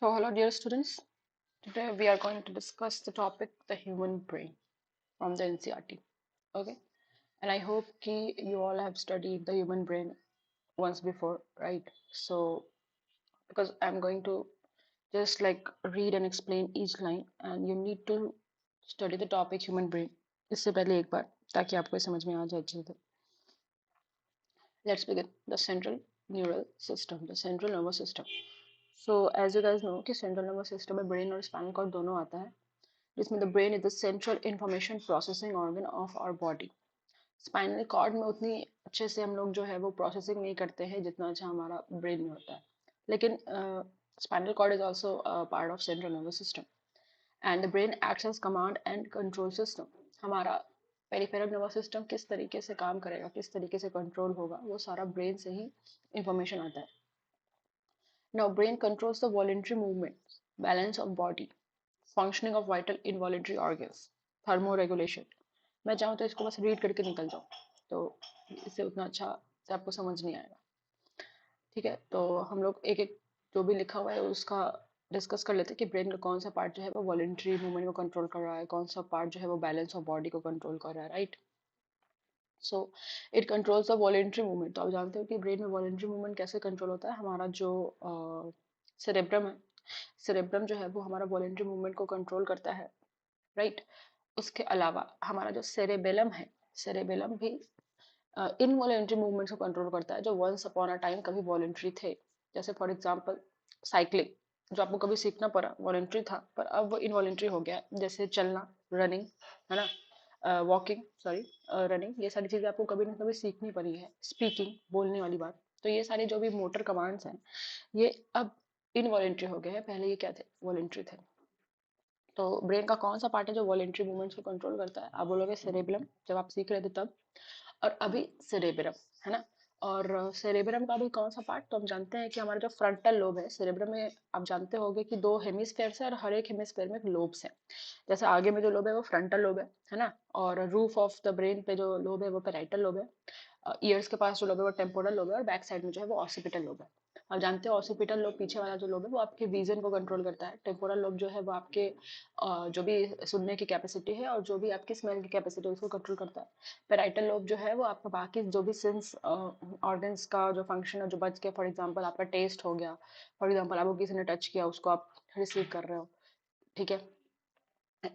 So, hello, dear students. Today we are going to discuss the topic the human brain from the NCRT. Okay, and I hope ki you all have studied the human brain once before, right? So, because I'm going to just like read and explain each line, and you need to study the topic human brain इससे पहले एक बार ताकि आपको समझ में आ जाए अच्छे से. Let's begin. The central neural system, the central nervous system. So, as you guys know कि central nervous system में brain और spinal cord दोनों आता है. जिसमें the brain is the central information processing organ of our body. Spinal cord में उतनी अच्छे से हम लोग जो है वो प्रोसेसिंग नहीं करते हैं जितना अच्छा हमारा ब्रेन में होता है, लेकिन spinal cord is also part of central nervous system and the brain acts as command and control system. हमारा पेरिफेरल नर्वस सिस्टम किस तरीके से काम करेगा, किस तरीके से कंट्रोल होगा, वो सारा ब्रेन से ही इंफॉर्मेशन आता है. Now brain controls the voluntary movement, balance of body, functioning of vital involuntary organs, thermoregulation. मैं चाहूँ तो इसको बस रीड करके निकल जाऊँ, तो इससे उतना अच्छा से आपको समझ नहीं आएगा. ठीक है, तो हम लोग एक एक जो भी लिखा हुआ है उसका डिस्कस कर लेते हैं कि ब्रेन का कौन सा पार्ट जो है वो वॉलेंट्री मूवमेंट को कंट्रोल कर रहा है, कौन सा पार्ट जो है वो बैलेंस ऑफ बॉडी को कंट्रोल कर रहा है, right. So it controls the voluntary movement. तो आप जानते हो कि ब्रेन में वॉलेंट्री मूवमेंट कैसे कंट्रोल होता है. हमारा जो सेरेब्रम है, सेरेब्रम जो है वो हमारा वॉलेंट्री मूवमेंट को कंट्रोल करता है, राइट. उसके अलावा हमारा जो सेरेबेलम है, सेरेबेलम भी इनवॉलेंट्री मूवमेंट्स को कंट्रोल करता है जो वंस अपॉन अ टाइम कभी वॉलेंट्री थे. जैसे फॉर एग्जांपल साइकिलिंग, जो आपको कभी सीखना पड़ा वॉलेंट्री था पर अब वो इनवॉलेंट्री हो गया. जैसे चलना, रनिंग, है ना, वॉकिंग, सॉरी, रनिंग, ये सारी चीजें आपको कभी ना कभी सीखनी पड़ी है. स्पीकिंग, बोलने वाली बात. तो ये सारे जो भी मोटर कमांड्स हैं ये अब इनवॉलेंट्री हो गए हैं, पहले ये क्या थे, वॉलेंट्री थे. तो ब्रेन का कौन सा पार्ट है जो वॉलेंट्री मूवमेंट्स को कंट्रोल करता है? आप बोलोगे सेरेबेलम, जब आप सीख रहे थे तब. और अभी सेरेब्रम, है ना. और सेरेब्रम का भी कौन सा पार्ट, तो हम जानते हैं कि हमारा जो फ्रंटल लोब है सेरेब्रम में, आप जानते होंगे कि दो हेमिस्फेयर्स है और हर एक हेमिस्फेयर में लोब्स है. जैसे आगे में जो लोब है वो फ्रंटल लोब है ना. और रूफ ऑफ द ब्रेन पे जो लोब है वो पेराइटल लोब है. ईयर्स के पास जो लोब है वो टेम्पोरल लोब है और बैक साइड में जो है वो ऑसिपिटल लोब है. आप जानते हो ऑसिपिटल लोब पीछे वाला जो लोब है वो आपके विजन को कंट्रोल करता है. टेम्पोरल लोब जो है वो आपके जो भी सुनने की कैपेसिटी है और जो भी आपकी स्मेल की कैपेसिटी है उसको कंट्रोल करता है. पेराइटल लोब जो है वो आपका बाकी जो भी सेंस ऑर्गन्स का जो फंक्शन है जो बच के, फॉर एग्जांपल आपका टेस्ट हो गया, फॉर एग्जांपल आपको किसी ने टच किया उसको आप रिसीव कर रहे हो, ठीक है,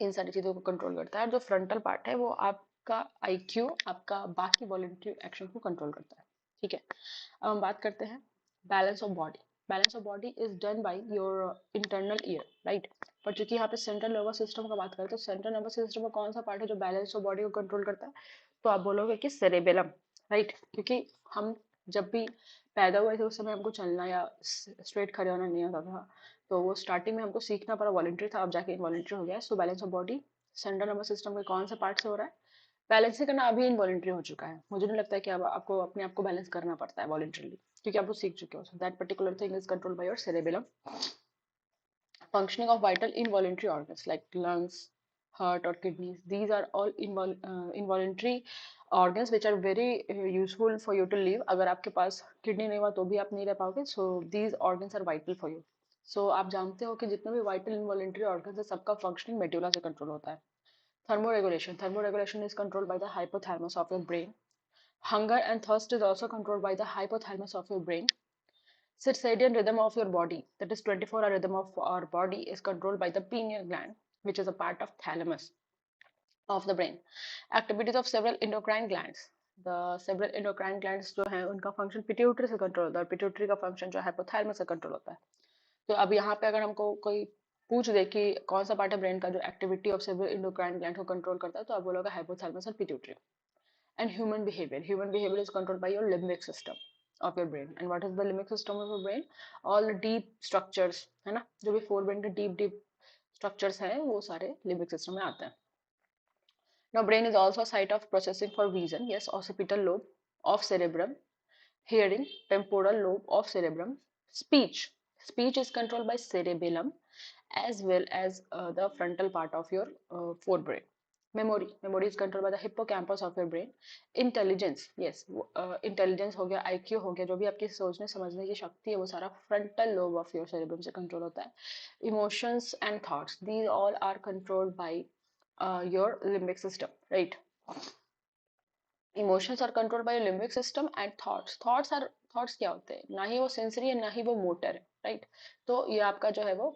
इन सारी चीज़ों को कंट्रोल करता है. और जो फ्रंटल पार्ट है वो आपका आईक्यू, आपका बाकी वॉलेंटरी एक्शन को कंट्रोल करता है. ठीक है, अब हम बात करते हैं balance of body. Balance of body is done by your internal ear, right. पर चूंकि यहाँ पे सेंट्रल नर्वस सिस्टम का बात करें तो सेंट्रल नर्वस सिस्टम में कौन सा पार्ट है जो बैलेंस ऑफ बॉडी को कंट्रोल करता है? तो आप बोलोगे कि सेरेबेलम, राइट. क्योंकि हम जब भी पैदा हुए थे उस समय हमको चलना या स्ट्रेट खड़े होना नहीं आता था. तो वो स्टार्टिंग में हमको सीखना पड़ा, वॉलेंट्री था, अब जाके इनवॉलेंट्री हो गया. So balance of body central nervous system के कौन सा पार्ट से हो रहा है? बैलेंस ही करना अभी इनवॉलेंट्री हो चुका है. मुझे नहीं लगता है कि अब आपको अपने आप को बैलेंस करना पड़ता है वॉलेंट्रीली, क्योंकि आप वो सीख चुके हो. So that particular thing is controlled by your cerebellum. Functioning of vital involuntary organs like lungs, heart, or kidneys. These are all involuntary organs which are very useful for you to live. अगर आपके पास kidney नहीं हुआ तो भी आप नहीं रह पाओगे. So these organs are vital for you. So आप जानते हो कि जितने भी vital involuntary organs है सबका functioning medulla से control होता है. Thermoregulation. Thermoregulation is controlled by the hypothalamus of your brain. Hunger and thirst is also controlled by the hypothalamus of your brain. Circadian rhythm of your body, that is 24-hour rhythm of our body, is controlled by the pineal gland, which is a part of thalamus of the brain. Activities of several endocrine glands. The several endocrine glands जो हैं उनका function pituitary से control होता है और pituitary का function जो है हाइपोथैलेमस से कंट्रोल होता है. तो अब यहाँ पे अगर हमको कोई पूछ दे कि कौन सा पार्ट है ब्रेन का जो activity of several endocrine gland को कंट्रोल करता है, तो आप बोलोगे हाइपोथैलेमस और pituitary. And human behavior is controlled by your limbic system of your brain. And what is the limbic system of your brain? All the deep structures, है ना, जो भी फोर ब्रेन के deep structures हैं वो सारे limbic system में आते हैं. Now brain is also a site of processing for vision. Yes, occipital lobe of cerebrum. Hearing, temporal lobe of cerebrum. Speech is controlled by cerebellum as well as the frontal part of your forebrain. memory is controlled by the hippocampus of your brain. Intelligence, yes, intelligence हो गया, IQ हो गया, जो भी आपकी सोचने समझने की शक्ति है वो सारा frontal lobe of your cerebrum से कंट्रोल होता है. Emotions and thoughts, these all are controlled by your limbic system, right. Emotions are controlled by limbic system and thoughts क्या होते हैं, ना ही वो सेंसरी है ना ही वो मोटर है, राइट. तो ये आपका जो है वो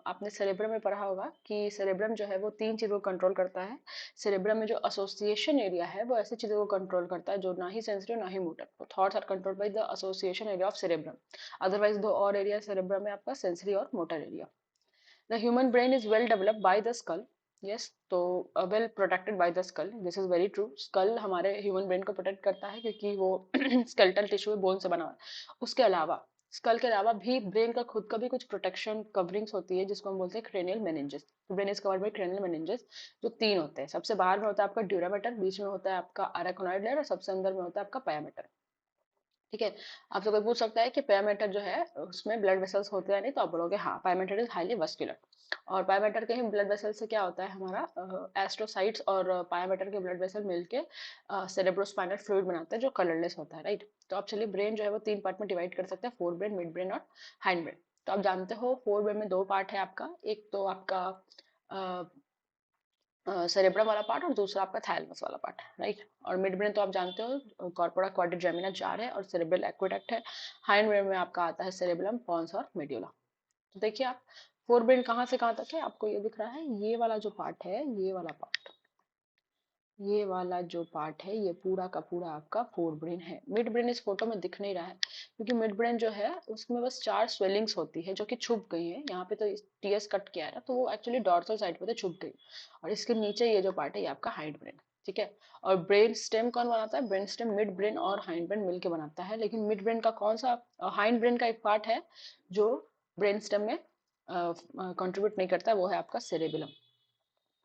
आपने सेरेब्रम में पढ़ा होगा कि सेरेब्रम जो है वो तीन चीजों को कंट्रोल करता है. सेरेब्रम में जो एसोसिएशन एरिया है वो ऐसी चीजों को कंट्रोल करता है जो ना ही सेंसरी ना ही मोटर. तो thoughts are controlled by the association area of cerebrum. Otherwise दो और एरिया सेरेब्रम में आपका सेंसरी और motor area. The human brain is well developed by the skull. Yes, तो well protected by the skull. This is very true. Skull हमारे human brain को protect करता है क्योंकि वो skeletal tissue है, bone से बना हुआ है. उसके अलावा स्कल के अलावा भी ब्रेन का खुद का भी कुछ प्रोटेक्शन कवरिंग्स होती है जिसको हम बोलते हैं क्रेनियल मेनिंजेस. तो brain is covered by cranial meninges, जो तीन होते हैं. सबसे बाहर में होता है आपका ड्यूरामेटर, बीच में होता है आपका अराकोनॉइड लेयर और सबसे अंदर में होता है आपका पायामेटर. ठीक है. आपसे कोई पूछ सकता है कि पायामेटर जो है उसमें ब्लड वेसल्स होते हैं नहीं, तो आप बोलोगे हाँ, पायामेटर इज हाईली वस्कुलर. और पायामेटर के ही ब्लड वेसल से क्या होता है, हमारा एस्ट्रोसाइट्स और पायामेटर के ब्लड वेसल मिलके सेरेब्रोस्पाइनल फ्लूइड बनाते हैं जो कलरलेस होता है, राइट. तो आप चलिए ब्रेन जो है वो तीन पार्ट में डिवाइड कर सकते हैं, फोर ब्रेन, मिड ब्रेन और हाइंड ब्रेन. तो आप जानते हो फोर ब्रेन में दो पार्ट है आपका, एक तो आपका सेरेब्रम वाला पार्ट और दूसरा आपका थैलेमस वाला पार्ट, राइट. और मिड ब्रेन तो आप जानते हो कॉर्पोरा क्वाड्रिजेमिना 4 है और सेरेब्रल एक्वेडक्ट है. हाइंड ब्रेन में आपका आता है सेरेब्रम, पॉन्स और मेड्यूला. तो देखिए आप, फोर ब्रेन कहाँ से कहाँ तक है, आपको ये दिख रहा है, ये वाला जो पार्ट है, ये वाला जो पार्ट है ये पूरा का पूरा आपका फोर ब्रेन है. मिड ब्रेन इस फोटो में दिख नहीं रहा है क्योंकि मिड ब्रेन जो है उसमें बस चार स्वेलिंग्स होती है जो कि छुप गई है. यहाँ पे तो टीएस कट किया है ना, तो वो एक्चुअली डॉर्सल साइड पे तो छुप गई. और इसके नीचे ये जो पार्ट है ये आपका हाइंड ब्रेन, ठीक है. और ब्रेन स्टेम कौन बनाता है, ब्रेन स्टेम मिड ब्रेन और हाइंड ब्रेन मिलकर बनाता है. लेकिन मिड ब्रेन का कौन सा, हाइंड ब्रेन का एक पार्ट है जो ब्रेन स्टेम में कंट्रीब्यूट नहीं करता है, वो है आपका सेरेबेलम.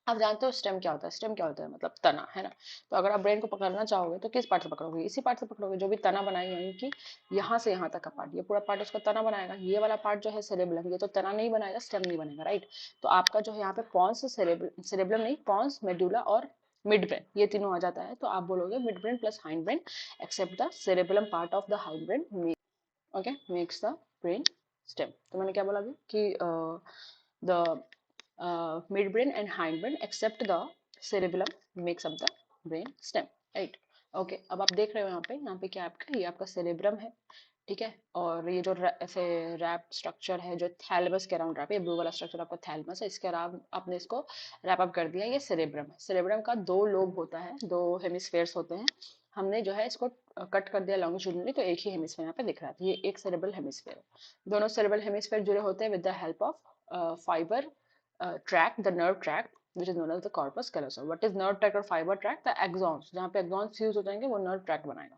आप जानते हो स्टेम क्या होता है, स्टेम क्या होता है, मतलब तना, है ना. तो अगर आप ब्रेन को पकड़ना चाहोगे तो किस पार्ट से पकड़ोगे, इसी पार्ट से पकड़ोगे जो भी तना बनाएगा, यानी कि यहाँ से यहाँ तक का पार्ट, ये पूरा पार्ट उसका तना बनाएगा. ये वाला पार्ट जो है सेरेबलम, ये तो तना नहीं बनाएगा, स्टेम नहीं बनेगा, राइट. तो आपका जो है यहाँ पे पॉन्स, सेरेबलम नहीं, पॉन्स, मेडुला और मिड ब्रेन, ये तीनों आ जाता है. तो आप बोलोगे mid brain plus hind brain except the cerebellum part of the hind brain, okay, makes the brain stem. तो मैंने क्या बोला अभी कि the midbrain and hindbrain except the cerebellum makes up the brain stem, right. Okay, अब आप देख रहे हो यहाँ पे क्या आपका, ये आपका सेरेब्रम है, ठीक है. और ये जो ऐसे रैप स्ट्रक्चर है जो थैलेमस के अराउंड रैप है, ये ब्लू वाला स्ट्रक्चर आपका थैलेमस है, इसके अराउंड आपने इसको रैप अप कर दिया, ये सेरेब्रम है. सेरेब्रम का दो लोब होता है, दो हेमिस्फेयर्स होते हैं. हमने जो है इसको कट कर दिया लॉन्गिट्यूडनली, तो एक ही हेमिस्फेयर यहाँ पे दिख रहा है. ये एक सेरेब्रल हेमिस्फेयर है. दोनों सेरेब्रल हेमिस्फेयर जुड़े होते हैं with the help of fibre tract, the nerve tract which is known as the corpus callosum. What is nerve tract or fiber tract? The axons, जहाँ पे axons fuse हो जाएंगे वो nerve tract बनाएगा.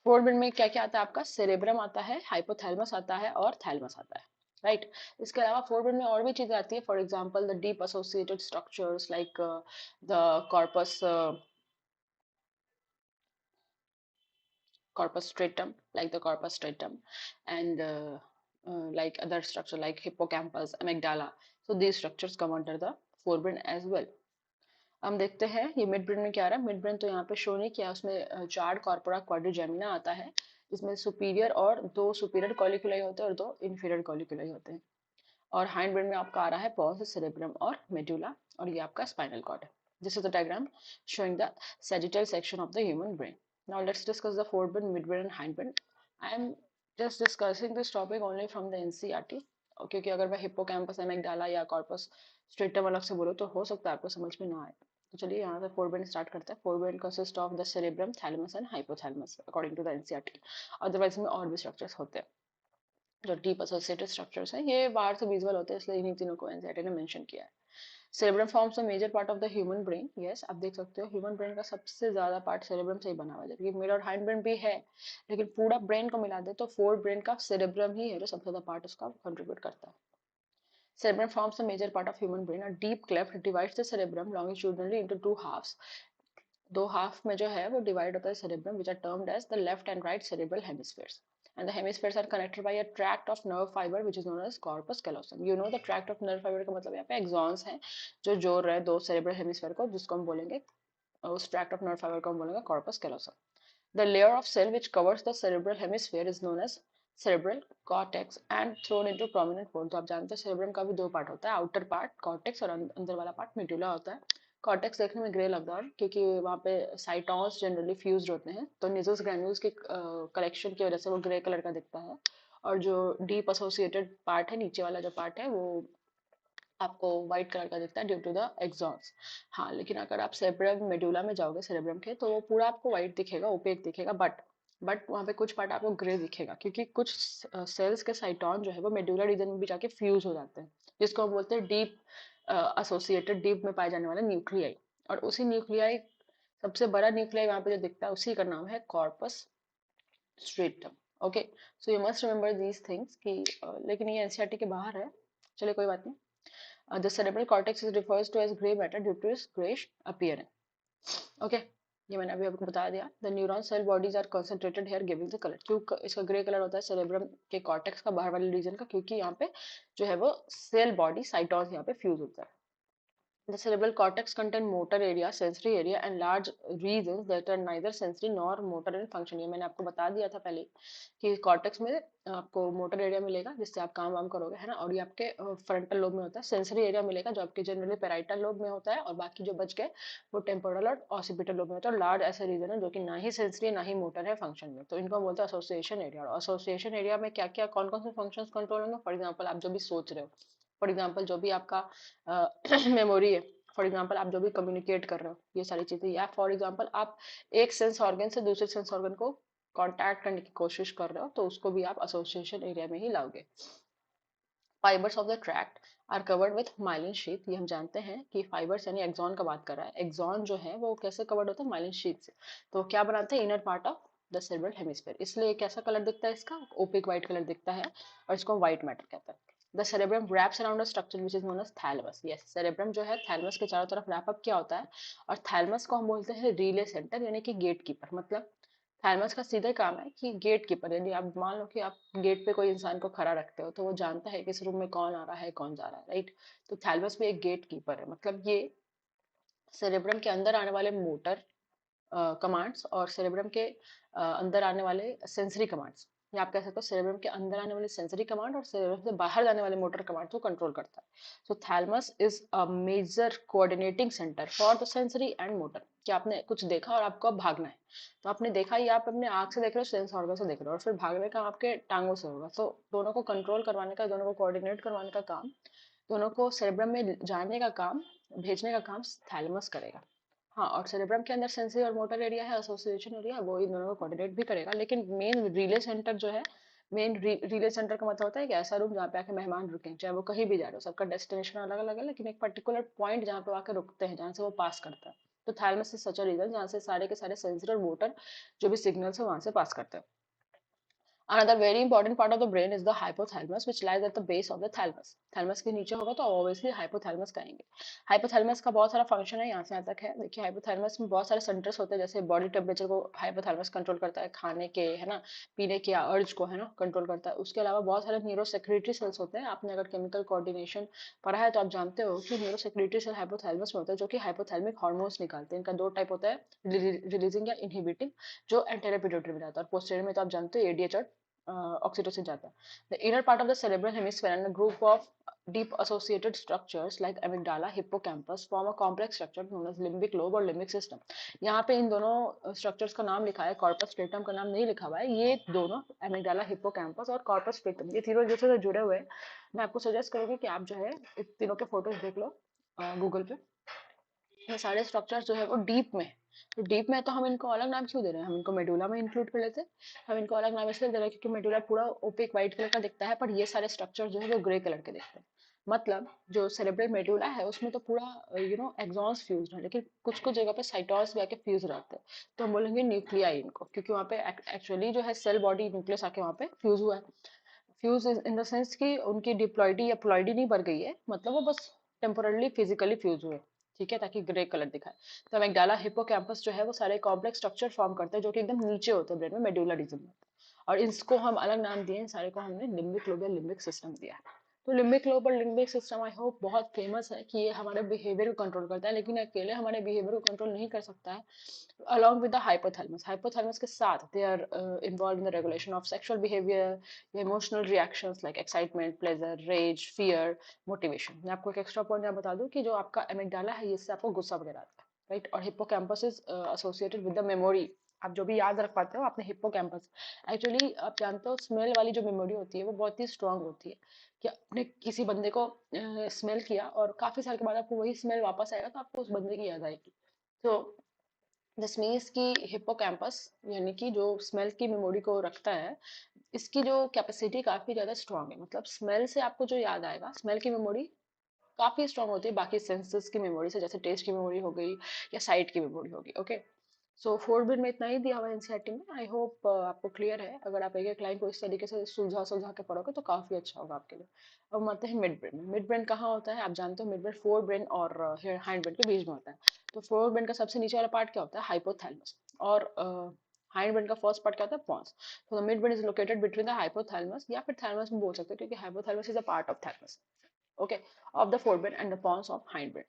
Forebrain में क्या क्या आता है आपका, सेरेब्रम आता है, हाइपोथैलेमस आता है और थैलेमस आता है, राइट. इसके अलावा फोरब्रेन में और भी चीजें आती है, for example the deep associated structures like the corpus, corpus stratum, like the corpus stratum, and like other structure like hippocampus, amygdala. So these structures come under the forebrain as well. हम देखते हैं ये mid brain में क्या आ रहा है. Mid brain तो यहाँ पे शो नहीं किया, उसमें चार कॉर्पोरा क्वाड्रिजेमिना आता है, जिसमें सुपीरियर और दो सुपीरियर कॉलिकुलाई होते हैं और दो इंफीरियर कॉलिकुलाई होते हैं. और हाइंड ब्रेन में आपका आ रहा है पॉन्स, सेरेब्रम और मेडुला, और ये आपका स्पाइनल कॉर्ड है. This is the diagram showing the sagittal section of the human brain. Now let's discuss the forebrain, midbrain and hindbrain. I am just discussing this topic only from the NCERT. क्योंकि अगर मैं hippocampus, amygdala या corpus stratum अलग से बोलूँ तो हो सकता है आपको समझ में ना आए. तो चलिए यहाँ से फोरब्रेन स्टार्ट करते हैं. Forebrain consist of the cerebrum, thalamus and hypothalamus according to the NCERT. Otherwise में और भी स्ट्रक्चर्स होते हैं जो डीप एसोसिएटेड स्ट्रक्चर्स हैं, ये बाहर से विजुअल होते हैं, इसलिए इन्हीं तीनों को एनसीईआरटी ने मेंशन किया है. Cerebrum forms a major part of the human brain. Yes, आप देख सकते हो ह्यूमन ब्रेन का सबसे ज्यादा पार्ट सेरेब्रम से ही बना हुआ है, जबकि मिड और हाइंड ब्रेन भी है, लेकिन पूरा ब्रेन को मिला दे तो फोर ब्रेन का सेरेब्रम ही है जो सबसे ज्यादा पार्ट उसका कंट्रीब्यूट करता है. Cerebrum forms a major part of human brain. A deep cleft divides the cerebrum longitudinally into two halves. दो हाफ में जो है वो डिवाइड होता है cerebrum, which are termed as the left and right cerebral hemispheres. and the hemispheres are connected by a tract of nerve fiber which is known as corpus callosum. You know the tract of nerve fiber का मतलब यहाँ पे exons हैं जो जोड़ रहे हैं दो सेरेब्रल हेमिस्फेयर को, जिसको हम बोलेंगे, उस ट्रैक्ट ऑफ नर्व फाइबर को हम बोलेंगे corpus callosum. The layer of cell which covers the cerebral hemisphere is known as cerebral cortex and thrown into prominent port. तो आप जानते हैं cerebrum का भी दो पार्ट होता है, आउटर पार्ट कॉर्टेक्स और अंदर वाला पार्ट मेडुला होता है. कॉर्टेक्स देखने में ग्रे लगता है क्योंकि वहाँ पे साइटॉन्स जनरली फ्यूज्ड होते हैं, तो निजस ग्रैन्यूल्स के कलेक्शन की वजह से वो ग्रे कलर का दिखता है. और जो डीप एसोसिएटेड पार्ट है, नीचे वाला जो पार्ट है, वो आपको व्हाइट कलर का दिखता है ड्यू टू द एग्जॉन्स. हाँ, लेकिन अगर आप सेरेब्रम मेडुला में जाओगे सेरेब्रम के, तो वो पूरा आपको व्हाइट दिखेगा, ओपेक दिखेगा, बट वहाँ पे कुछ पार्ट आपको ग्रे दिखेगा क्योंकि कुछ सेल्स के साइटॉन जो है वो मेडुला रीजन में भी जाके फ्यूज हो जाते हैं, जिसको हम बोलते हैं डीप एसोसिएटेड, डीप में पाए जाने वाले न्यूक्लियाई. और उसी न्यूक्लियाई, सबसे बड़ा न्यूक्लियाई वहाँ पे जो दिखता है उसी का नाम है corpus stratum. Okay, so you must remember these things कि लेकिन ये एनसीईआरटी के बाहर है, चलिए कोई बात नहीं. The cerebral cortex is refers to as gray matter due to its grayish appearance. Okay, ये मैंने अभी आपको बता दिया. The neuron cell bodies are concentrated here giving the color. क्यों इसका ग्रे कलर होता है cerebrum के कॉर्टेक्स का बाहर वाले रीजन का? क्योंकि यहाँ पे जो है वो सेल बॉडी साइटॉन्स यहाँ पे फ्यूज होता है. The cerebral cortex contain motor area, sensory area and large regions that are neither sensory nor motor in function. ये मैंने आपको बता दिया था पहले कि कॉर्टेक्स में आपको मोटर एरिया मिलेगा जिससे आप काम वाम करोगे, है ना, और ये आपके फ्रंटल लोब में होता है. सेंसरी एरिया मिलेगा जो आपके जनरली पेराइटल लोब में होता है, और बाकी जो बच गए वो टेम्पोरल और ऑसिपिटल लोब में होता है. और लार्ज ऐसे रीजन है जो कि ना ही सेंसरी है ना ही मोटर है फंक्शन में, तो इनको हम बोलते हैं एसोसिएशन एरिया. और एसोसिएशन एरिया में क्या क्या कौन कौन से फंक्शन कंट्रोल होंगे? फॉर एग्जाम्पल आप जो भी सोच रहे हो, फॉर एग्जाम्पल जो भी आपका मेमोरी है, फॉर एग्जाम्पल आप जो भी कम्युनिकेट कर रहे हो, ये सारी चीजें, या फॉर एग्जाम्पल आप एक सेंस ऑर्गन से दूसरे सेंस ऑर्गन को कांटेक्ट करने की कोशिश कर रहे हो, तो उसको भी आप एसोसिएशन एरिया में ही लाओगे. Fibres of the tract are covered with myelin sheath. ये हम जानते हैं कि फाइबर्स यानी एक्सॉन का बात कर रहा है. एक्सॉन जो है वो कैसे कवर्ड होता है? माइलिन शीथ से. तो क्या बनाते हैं? Inner part of the cerebral hemisphere. इसलिए कैसा कलर दिखता है इसका? ओपिक व्हाइट कलर दिखता है, और इसको व्हाइट मैटर कहते हैं. The cerebrum wraps around a structure which is known as thalamus. Yes, cerebrum जो है थैलमस के चारों तरफ रैप अप किया होता है, और थैलमस को हम बोलते हैं रिले सेंटर यानी कि गेट कीपर. मतलब थैलमस का सीधा काम है कि गेट कीपर, यानी आप मान लो कि आप गेट पे कोई इंसान को खड़ा रखते हो, तो वो जानता है कि इस रूम में कौन आ रहा है कौन जा रहा है, राइट. तो थैलमस भी एक गेट कीपर है. मतलब ये सेरेब्रम के अंदर आने वाले मोटर कमांड्स और सेरेब्रम के अंदर आने वाले सेंसरी कमांड्स, या आप कह सकते हो सेरेब्रम के अंदर आने वाले सेंसरी कमांड और सेरेब्रम से बाहर जाने वाले मोटर कमांड को कंट्रोल करता है. So thalamus is a major coordinating centre for the sensory and motor. कि आपने कुछ देखा और आपको अब भागना है, तो आपने देखा, ये आप अपने आंख से देख रहे हो, सेंस ऑर्गन से देख रहे हो, और फिर भागने का आपके टांगों से होगा. तो दोनों को कंट्रोल करवाने का, दोनों को कोऑर्डिनेट करवाने का काम, दोनों को सेरेब्रम में जाने का काम, भेजने का काम थैलमस करेगा. हाँ, और सेरेब्रम के अंदर सेंसरी और मोटर एरिया है, एसोसिएशन एरिया, वो इन दोनों को कोऑर्डिनेट भी करेगा. लेकिन मेन रिले सेंटर जो है, मेन रिले सेंटर का मतलब होता है कि ऐसा रूम जहाँ पे आके मेहमान रुकें, चाहे वो कहीं भी जा रहे हो, सबका डेस्टिनेशन अलग अलग है, लेकिन एक पर्टिकुलर पॉइंट जहाँ पे आके रुकते हैं, जहाँ से वो पास करता है. तो thalamus is such a region जहाँ से सारे के सारे सेंसरी और मोटर जो भी सिग्नल्स है वहां से पास करते हैं. Another very important part of the brain is the hypothalamus, which lies at the base of the thalamus. Thalamus के नीचे होगा तो ऑब्वियसली हाइपोथैलेमस कहेंगे. हाइपोथैलेमस का बहुत सारा फंक्शन है, यहाँ से यहाँ तक है. देखिए, हाइपोथैलेमस में बहुत सारे सेंटर्स होते हैं, जैसे बॉडी टेम्परेचर को हाइपोथैलेमस कंट्रोल करता है, खाने के, है ना, पीने के अर्ज को, है ना, कंट्रोल करता है. उसके अलावा बहुत सारे न्यूरो सेक्रेटरी सेल्स होते हैं. आपने अगर केमिकल कोऑर्डिनेशन पढ़ा है तो आप जानते हो कि न्यूरो सेक्रेटरी सेल हाइपोथैलेमस में होता है, जो कि हाइपोथैलेमिक हार्मोन्स निकालते हैं. इनका दो टाइप होता है, रिलीजिंग या इनहिबिटिंग, जो एंटेरियर पिट्यूटरी में जाता है, और पोस्टीरियर में तो आप जानते हो एडीएच और oxytocin जाता है. The inner part of the cerebral hemisphere and a group of deep associated structures like amygdala, hippocampus form a complex structure known as limbic lobe और limbic system. यहाँ पे इन दोनों structures का नाम लिखा है, corpus stratum का नाम नहीं लिखा हुआ है. ये दोनों amygdala, hippocampus और corpus stratum, ये तीनों एक दूसरे से जुड़े हुए हैं. मैं आपको सजेस्ट करूंगी कि आप जो है इन तीनों के फोटोज देख लो गूगल पे. ये सारे स्ट्रक्चर्स जो है वो डीप में, तो डीप में तो हम इनको अलग नाम क्यों दे रहे हैं? हम इनको मेडुला में इंक्लूड कर लेते हैं. हम इनको अलग नाम इसलिए दे रहे हैं क्योंकि मेडुला पूरा ओपेक व्हाइट कलर का दिखता है, पर ये सारे स्ट्रक्चर जो है वो ग्रे कलर के दिखते हैं. मतलब जो सेरेब्रल मेडुला है उसमें तो पूरा एक्सॉन्स फ्यूज है, लेकिन कुछ कुछ जगह पे साइटोस भी आके फ्यूज रहते हैं, तो हम बोलेंगे न्यूक्लियाई इनको, क्योंकि वहाँ पे एक्चुअली जो है सेल बॉडी न्यूक्लियस आके वहाँ पे फ्यूज हुआ है. फ्यूज इन द सेंस कि उनकी डिप्लॉइडी या प्लॉइडी नहीं बढ़ गई है, मतलब वो बस टेम्पोरली फिजिकली फ्यूज हुए. ठीक है, ताकि ग्रे कलर दिखाए। तो अमिगडाला हिप्पोकैम्पस जो है वो सारे कॉम्प्लेक्स स्ट्रक्चर फॉर्म करते हैं जो कि एकदम नीचे होते हैं ब्रेन में, मेडुला रीजन में। और इसको हम अलग नाम दिए हैं, सारे को हमने लिम्बिक लोब या लिम्बिक सिस्टम दिया है। तो लिम्बिक लोब और लिम्बिक सिस्टम आई होप बहुत फेमस है कि ये हमारे बिहेवियर को कंट्रोल करता है, लेकिन अकेले हमारे बिहेवियर को कंट्रोल नहीं कर सकता है। along with the hypothalamus के साथ they are involved in the regulation of sexual behavior, emotional reactions like excitement, pleasure, rage, fear, motivation. मैं आपको एक एक्स्ट्रा पॉइंट यहाँ बता दूं कि जो आपका एमिगडाला है इससे आपको गुस्सा वगैरह आता है, राइट। और hippocampus is associated with the memory. आप जो भी याद रख पाते हो अपने हिप्पोकैम्पस। एक्चुअली आप जानते हो स्मेल वाली जो मेमोरी होती है वो बहुत ही स्ट्रांग होती है, कि आपने किसी बंदे को स्मेल किया और काफी साल के बाद आपको वही स्मेल वापस आएगा तो आपको उस बंदे की याद आएगी। तो दशमेश की हिप्पोकैम्पस यानी कि जो स्मेल की मेमोरी को रखता है, इसकी जो कैपेसिटी काफी ज्यादा स्ट्रांग है। मतलब स्मेल से आपको जो याद आएगा, स्मेल की मेमोरी काफी स्ट्रांग होती है बाकी सेंसेस की मेमोरी से, जैसे टेस्ट की मेमोरी हो गई या साइट की मेमोरी होगी। ओके, सो फोर्थ बिट में इतना ही दिया हुआ है एनसीईआरटी में। आई होप आपको क्लियर है। अगर आप एक एक लाइन को इस तरीके से सुलझा सुलझा के पढ़ोगे तो काफी अच्छा होगा आपके लिए। अब आते हैं मिड ब्रेन में। मिड ब्रेन कहाँ होता है? आप जानते हो मिड ब्रेन फोर ब्रेन और हाइंड ब्रेन के बीच में होता है। तो फोर ब्रेन का सबसे नीचे वाला पार्ट क्या होता है? हाइपोथैलेमस। और हाइंड ब्रेन का फर्स्ट पार्ट क्या होता है? पॉन्स। तो mid brain is located between the hypothalamus, या फिर थैलेमस भी बोल सकते हो क्योंकि hypothalamus is a part of thalamus, okay, of the fore brain and the pons of hind brain.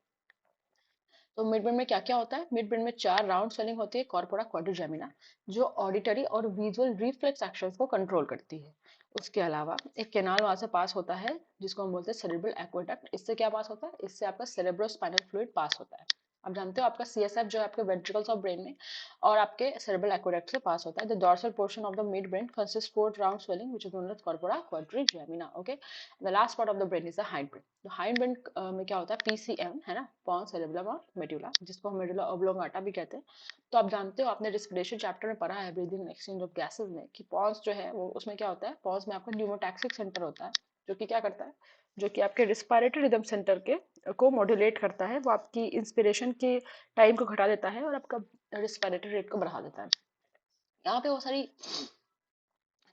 तो मिड ब्रेन में क्या क्या होता है? मिड ब्रेन में चार राउंड स्वेलिंग होती है, कॉर्पोरा क्वाड्रिजेमिना, जो ऑडिटरी और विजुअल रिफ्लेक्स एक्शंस को कंट्रोल करती है। उसके अलावा एक कैनाल वहां से पास होता है जिसको हम बोलते हैं सेरेब्रल एक्वेडक्ट। इससे क्या पास होता है? इससे आपका सेरेब्रोस्पाइनल फ्लूइड पास होता है। आप जानते हो आपका सीएसएफ जो है आपके वेंट्रिकल्स ऑफ ब्रेन में और आपके सेरेब्रल एक्वेडक्ट से पास होता है। The dorsal portion of the mid brain consist four round swelling which is known as corpora quadrigemina, okay. The last part of the brain is the hind brain. तो hind brain में क्या होता है? PCM है ना, Pond's, cerebrum और medulla, जिसको हम मेडुला ऑब्लोंगाटा भी कहते हैं। तो आप जानते हो आपने रिस्पिरेशन चैप्टर में पढ़ा है breathing and exchange of gases में कि पॉन्स जो है वो उसमें क्या होता है? पॉन्स में आपका न्यूमोटैक्सिक सेंटर होता है जो कि क्या करता है? जो कि आपके रिस्पिरेटरी रिदम सेंटर के को मॉड्यूलेट करता है। वो आपकी इंस्पिरेशन के टाइम को घटा देता है और आपका रिस्पिरेटरी रेट को बढ़ा देता है। यहाँ पे वो सारी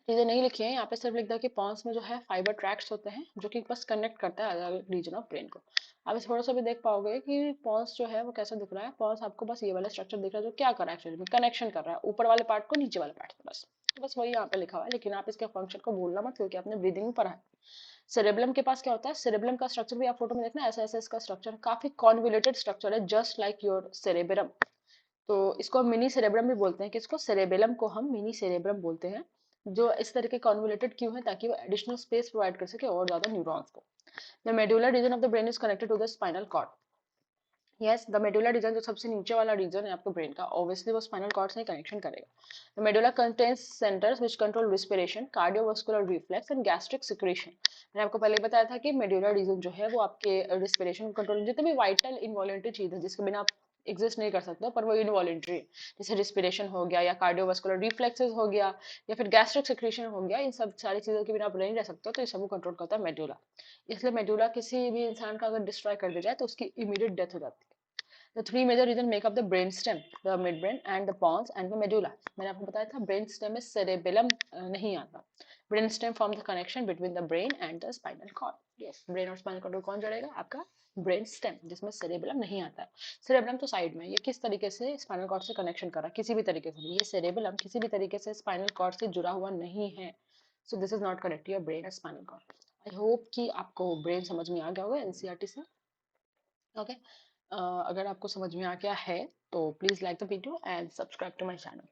चीजें नहीं लिखी है, यहाँ पे सिर्फ लिखा है कि पॉन्स में जो है फाइबर ट्रैक्ट्स होते हैं जो कि बस कनेक्ट करता है अलग अलग रीजन ऑफ ब्रेन को। आप इस थोड़ा सा भी देख पाओगे कि पॉन्स जो है वो कैसा दिख रहा है। पॉन्स आपको बस ये वाला स्ट्रक्चर दिख रहा है जो क्या कर रहा है एक्चुअली में, कनेक्शन कर रहा है ऊपर वाले पार्ट को नीचे वाले पार्ट से, बस। तो बस वही यहाँ पे लिखा हुआ है, लेकिन आप इसके फंक्शन को भूलना मत क्योंकि आपने ब्रीदिंग में पढ़ा है। सेरेब्रम के पास क्या होता है? सेरेब्रम का स्ट्रक्चर भी आप फोटो में देखना, ऐसा ऐसा इसका स्ट्रक्चर काफी कॉन्वोल्यूटेड स्ट्रक्चर है, जस्ट लाइक योर सेरेब्रम। तो इसको हम मिनी सेरेब्रम भी बोलते हैं। किसको? सेरेबेलम को हम मिनी सेरेब्रम बोलते हैं। जो इस तरह के कॉन्वोल्यूटेड क्यों है? ताकि वो एडिशनल स्पेस प्रोवाइड कर सके और ज्यादा न्यूरॉन्स को। The medullar region of the brain is connected to the spinal cord. Yes, the medullar region जो सबसे नीचे वाला रीजन है आपके ब्रेन का, ऑब्वियसली वो स्पाइनल कॉर्ड से कनेक्शन करेगा। The medulla contains centres which control respiration, cardiovascular reflex and gastric secretion. मैंने आपको पहले बताया था कि मेडुलर रीजन जो है वो आपके रिस्पिरेशन कंट्रोल, जितने भी वाइटल इनवॉलेंटरी चीज है जिसके बिना आप एग्जिस्ट नहीं कर सकते पर वो इनवॉलेंटरी है, जैसे रिस्पिरेशन हो गया या कार्डियोवास्कुलर रिफ्लेक्सेस हो गया या फिर गैस्ट्रिक सिक्रीशन हो गया, इन सब सारी चीजों के बिना आप नहीं रह सकते, तो ये सब कंट्रोल करता है मेडुला। इसलिए मेडुला किसी भी इंसान का अगर डिस्ट्रॉय कर दिया जाए तो उसकी इमीडिएट डेथ हो जाती है। The three major regions make up the brainstem, the midbrain and the pons and the medulla. मैंने आपको बताया था ब्रेन स्टेम में सेरेबेलम नहीं आता। Brain stem form the connection between the brain and the spinal cord. Yes, brain और spinal cord को कौन जोड़ेगा? आपका ब्रेन स्टेम, जिसमें सेरेबेलम नहीं आता है। सेरेबेलम तो साइड में, ये किस तरीके से स्पाइनल कॉर्ड से कनेक्शन कर रहा है? किसी भी तरीके से। ये सेरेबेलम किसी भी तरीके से स्पाइनल कॉर्ड से जुड़ा हुआ नहीं है। So this is not connect to your brain और स्पाइनल कॉर्ड। आई होप कि आपको ब्रेन समझ में आ गया होगा एनसीईआरटी से, ओके। अगर आपको समझ में आ गया है तो please like the video and subscribe to my channel.